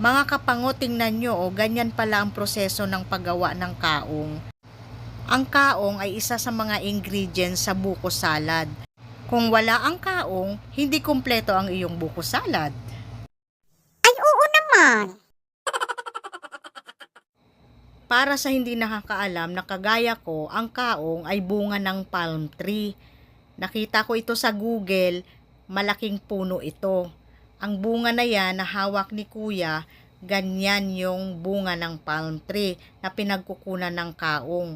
Mga kapango, tingnan nyo, o ganyan pala ang proseso ng paggawa ng kaong. Ang kaong ay isa sa mga ingredients sa buko salad. Kung wala ang kaong, hindi kumpleto ang iyong buko salad. Ay, oo naman. Para sa hindi nakakaalam na kagaya ko, ang kaong ay bunga ng palm tree. Nakita ko ito sa Google, malaking puno ito. Ang bunga na yan na hawak ni kuya, ganyan yung bunga ng palm tree na pinagkukunan ng kaong.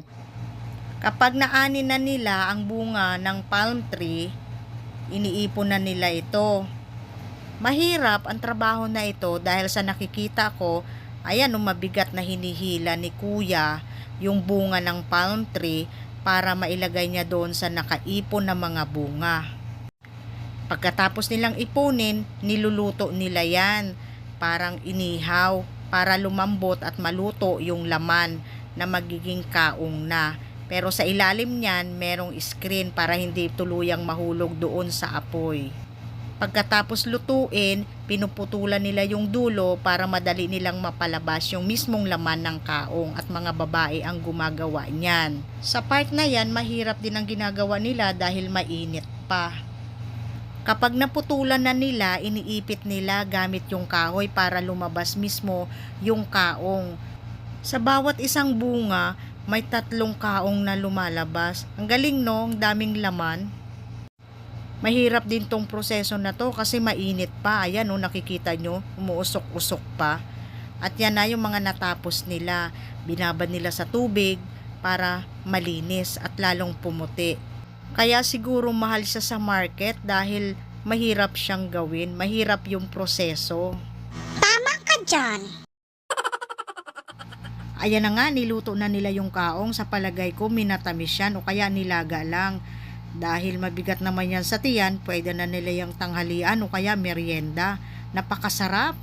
Kapag naani na nila ang bunga ng palm tree, iniipon na nila ito. Mahirap ang trabaho na ito dahil sa nakikita ko, ayan, mabigat na hinihila ni kuya yung bunga ng palm tree para mailagay niya doon sa nakaipon na mga bunga. Pagkatapos nilang ipunin, niluluto nila yan, parang inihaw, para lumambot at maluto yung laman na magiging kaong na. Pero sa ilalim niyan, merong screen para hindi tuluyang mahulog doon sa apoy. Pagkatapos lutuin, pinuputulan nila yung dulo para madali nilang mapalabas yung mismong laman ng kaong, at mga babae ang gumagawa niyan. Sa part na yan, mahirap din ang ginagawa nila dahil mainit pa. Kapag naputulan na nila, iniipit nila gamit yung kahoy para lumabas mismo yung kaong. Sa bawat isang bunga, may 3 kaong na lumalabas. Ang galing, no? Ang daming laman. Mahirap din tong proseso na to kasi mainit pa. Ayan, nakikita nyo, umuusok-usok pa. At yan na yung mga natapos nila. Binabad nila sa tubig para malinis at lalong pumuti. Kaya siguro mahal siya sa market dahil mahirap siyang gawin. Mahirap yung proseso. Tama ka dyan. Ayan na nga, niluto na nila yung kaong. Sa palagay ko, minatamis yan o kaya nilaga lang. Dahil mabigat naman yan sa tiyan, pwede na nila yung tanghalian o kaya merienda. Napakasarap.